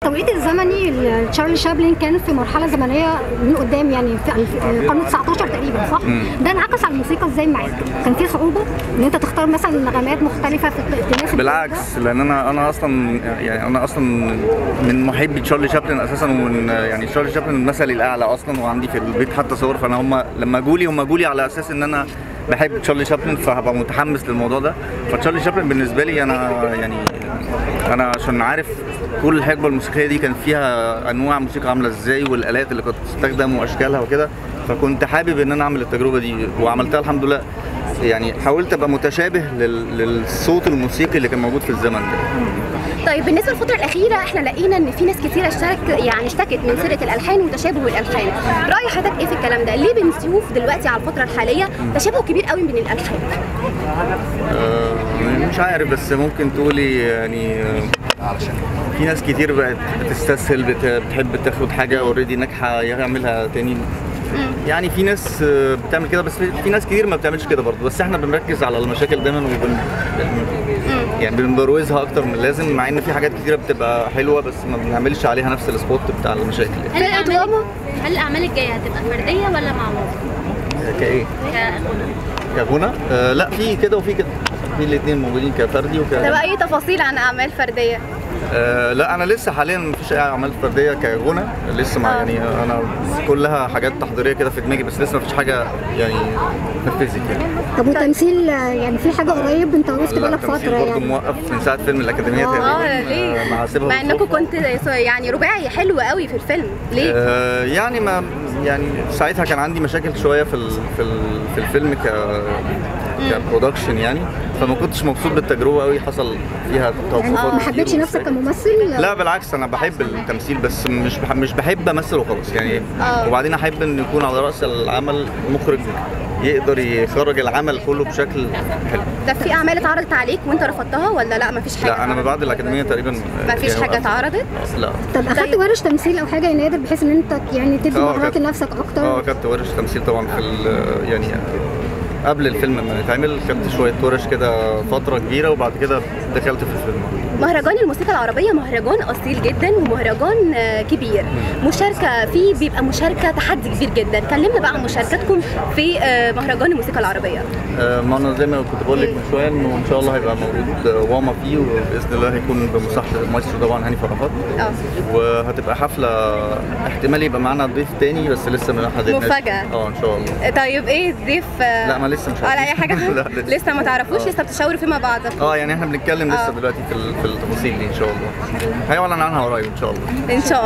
التوقيت الزمني لتشارلي شابلن كان في مرحله زمنيه من قدام، يعني في القرن 19 تقريبا، صح؟ ده انعكس على الموسيقى ازاي معاك؟ كان في صعوبه ان انت تختار مثلا نغمات مختلفه تناسب؟ بالعكس، لان انا اصلا من محبي تشارلي شابلن اساسا، ومن يعني تشارلي شابلن مثلي الاعلى اصلا، وعندي في البيت حتى صور. فانا هم لما جولي على اساس ان انا بحب تشارلي شابلن، فهبقى متحمس للموضوع ده. فتشارلي شابلن بالنسبه لي انا عشان عارف كل الحقبه الموسيقيه دي كان فيها انواع موسيقى عامله ازاي، والالات اللي كانت بتستخدم واشكالها وكده، فكنت حابب ان انا اعمل التجربه دي وعملتها الحمد لله. يعني حاولت ابقى متشابه للصوت الموسيقي اللي كان موجود في الزمن ده. طيب بالنسبه للفتره الاخيره احنا لقينا ان في ناس كتيره اشتكت من سرقه الالحان وتشابه الالحان. راي حضرتك ايه في الكلام ده؟ ليه بنشوف دلوقتي على الفتره الحاليه تشابه كبير قوي بين الالحان؟ مش عارف، بس ممكن تقولي يعني في ناس كتير بقت بتستسهل، بتحب تاخد حاجه اوريدي ناجحه يعملها تاني. يعني في ناس بتعمل كده، بس في ناس كتير ما بتعملش كده برضه. بس احنا بنركز على المشاكل دايما يعني بنبروزها اكتر من اللازم، مع ان في حاجات كتيره بتبقى حلوه بس ما بنعملش عليها نفس السبوت بتاع المشاكل. هل الاعمال الجايه هتبقى فرديه ولا مع بعض؟ كايه؟ كغنى؟ لا، في كده وفي كده، في الاثنين موجودين كفردي طب اي تفاصيل عن اعمال فرديه؟ لا، انا لسه حاليا مفيش اي اعمال فرديه كغنى لسه، يعني انا كلها حاجات تحضيريه كده في دماغي، بس لسه مفيش حاجه يعني نفذت يعني. طب والتمثيل يعني في حاجه قريب انت وقفت بقالك فتره يعني؟ برضه موقف من ساعه فيلم الاكاديميه تقريبا. ليه؟ مع انكم كنت يعني رباعي حلو قوي في الفيلم، ليه؟ يعني ما يعني ساعتها كان عندي مشاكل شويه في الفيلم كبرودكشن يعني، فما كنتش مبسوط بالتجربه قوي، حصل فيها توقفات. ما حبيتش نفسك كممثل؟ لا بالعكس، انا بحب التمثيل بس مش بحب امثل وخلاص يعني. وبعدين احب ان يكون على راس العمل مخرج يقدر يخرج العمل كله بشكل حلو. ده في اعمال اتعرضت عليك وانت رفضتها ولا لا مفيش حاجه؟ لا، انا بعد الاكاديميه تقريبا مفيش حاجه اتعرضت؟ لا. طب اخدت ورش تمثيل او حاجه يا نادر بحيث ان انت يعني تدي مهارات لنفسك اكتر؟ اخدت ورش تمثيل طبعا يعني قبل الفيلم ما يتعمل، خدت شويه ورش كده فتره كبيره، وبعد كده دخلت في الفيلم. مهرجان الموسيقى العربيه مهرجان اصيل جدا ومهرجان كبير، مشاركه فيه بيبقى مشاركه تحدي كبير جدا. كلمنا بقى عن مشاركتكم في مهرجان الموسيقى العربيه. ما انا زي ما كنت بقول لك من شويه انه ان شاء الله هيبقى موجود واما فيه، وباذن الله هيكون بمصاحبه المايسترو طبعا هاني فرحات. وهتبقى حفله احتمال يبقى معانا ضيف تاني، بس لسه ما حددناش. مفاجاه. ان شاء الله. طيب ايه الضيف؟ لا، ما لسه مش عارف. على اي حاجه؟ لا لسه ما تعرفوش، لسه بتشاوروا فيه مع بعض. يعني احنا بنتكلم لسه دلوقتي في التفاصيل دي. ان شاء الله هيعلن عنها قريب ان شاء الله. ان شاء الله.